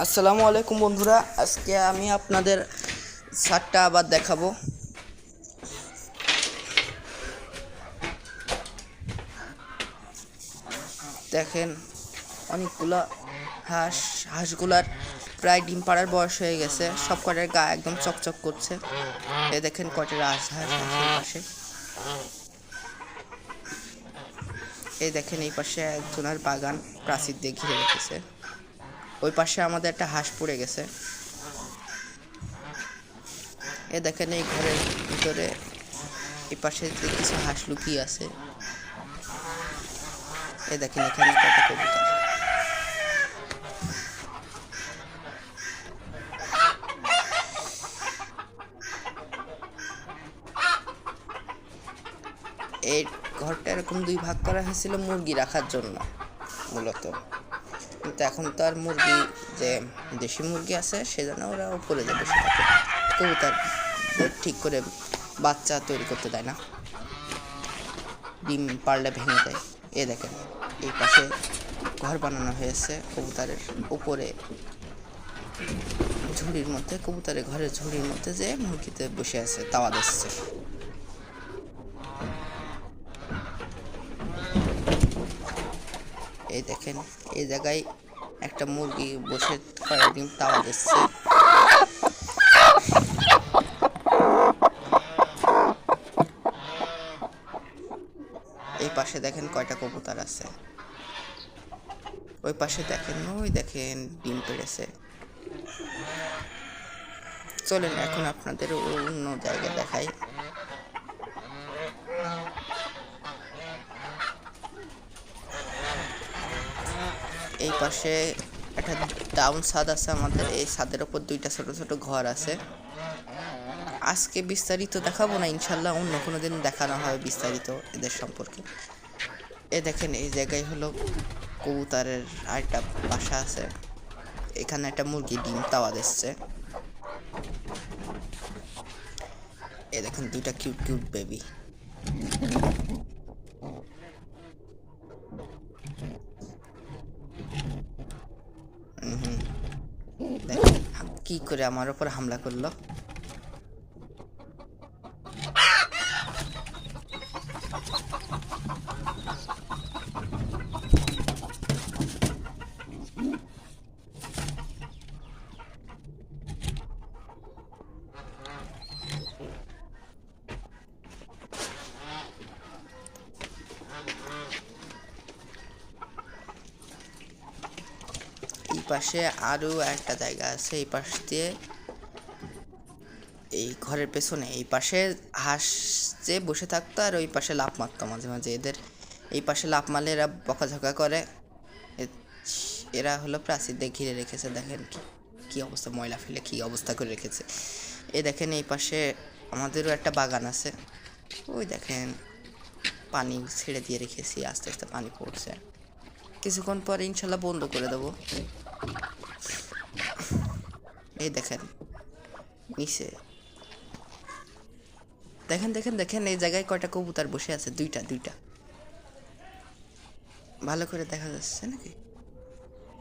আসসালামু আলাইকুম বন্ধুরা, আজকে আমি আপনাদের ছাদটা আবার দেখাবো। দেখেন অনেকগুলো হাঁসগুলার প্রায় ডিম পাড়ার বয়স হয়ে গেছে। সব কটার গা একদম চকচক করছে। এই দেখেন কয়টা হাঁস পাশে। এই দেখেন এই পাশে একজনের বাগান প্রাচীর দিয়ে ঘিরে রেখেছে। ওই পাশে আমাদের একটা হাঁস পড়ে গেছে। এই দেখেন এই ঘরের ভিতরে এই পাশে যে কিছু হাঁস লুকিয়ে আছে। এই দেখেন এখানে কত কবুতর। এই ঘরটা এরকম দুই ভাগ করা হয়েছিল মুরগি রাখার জন্য মূলত, কিন্তু এখন তো আর মুরগি যে দেশি মুরগি আছে সেজন্য ওরা উপরে যে বসে থাকে, কবুতর ঠিক করে বাচ্চা তৈরি করতে দেয় না, ডিম পারলে ভেঙে দেয়। এ দেখেন এই পাশে ঘর বানানো হয়েছে কবুতরের উপরে, ঝুড়ির মধ্যে, কবুতরের ঘরের ঝুড়ির মধ্যে যে মুরগিতে বসে আছে তাওয়া দিচ্ছে। এই দেখেন এই জায়গায় একটা মুরগি বসে কয়েক ডিম তাওয়া দিচ্ছে। এই পাশে দেখেন কয়টা কবুতর আছে। ওই পাশে দেখেন, ওই দেখেন ডিম পেড়েছে। চলেন এখন আপনাদের অন্য জায়গা দেখাই। এই পাশে একটা ডাউন ছাদ আছে আমাদের। এই ছাদের ওপর দুইটা ছোট ছোট ঘর আছে। আজকে বিস্তারিত দেখাবো না, ইনশাল্লাহ অন্য কোনো দিন দেখানো হবে বিস্তারিত এদের সম্পর্কে। এ দেখেন এই জায়গায় হলো কবুতরের আরেকটা বাসা আছে। এখানে একটা মুরগি ডিম তাওয়া দিচ্ছে। এ দেখেন দুইটা কিউট কিউট বেবি। দেখেন কি করে আমার উপর হামলা করলো। এই পাশে আরো একটা জায়গা আছে। এই পাশ দিয়ে এই ঘরের পেছনে এই পাশে হাঁস যে বসে থাকতো আর ওই পাশে লাফ মারতো মাঝে মাঝে। এদের এই পাশে লাফ মারলে এরা বকাঝকা করে। এরা হলো প্রাচীর দিয়ে ঘিরে রেখেছে। দেখেন কি অবস্থা, ময়লা ফেলে কি অবস্থা করে রেখেছে। এই দেখেন এই পাশে আমাদেরও একটা বাগান আছে। ওই দেখেন পানি ছেড়ে দিয়ে রেখেছি, আস্তে আস্তে পানি পড়ছে। কিছুক্ষণ পরে ইনশাল্লাহ বন্ধ করে দেবো। এই দেখেন নিচে দেখেন দেখেন দেখেন এই জায়গায় কয়টা কবুতর বসে আছে। দুইটা দুইটা ভালো করে দেখা যাচ্ছে নাকি?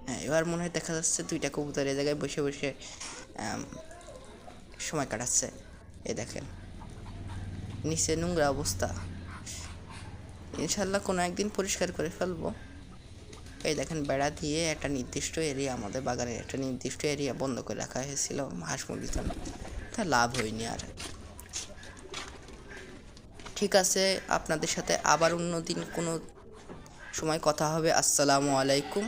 হ্যাঁ, এবার মনে হয় দেখা যাচ্ছে দুইটা কবুতর এই জায়গায় বসে বসে সময় কাটাচ্ছে। এই দেখেন নিচে নোংরা অবস্থা, ইনশাল্লাহ কোনো একদিন পরিষ্কার করে ফেলবো। এই দেখেন বেড়া দিয়ে একটা নির্দিষ্ট এরিয়া, আমাদের বাগানের একটা নির্দিষ্ট এরিয়া বন্ধ করে রাখা হয়েছিল হাঁস মুরগির জন্য, তা লাভ হয়নি আর। ঠিক আছে, আপনাদের সাথে আবার অন্য দিন কোনো সময় কথা হবে। আসসালামু আলাইকুম।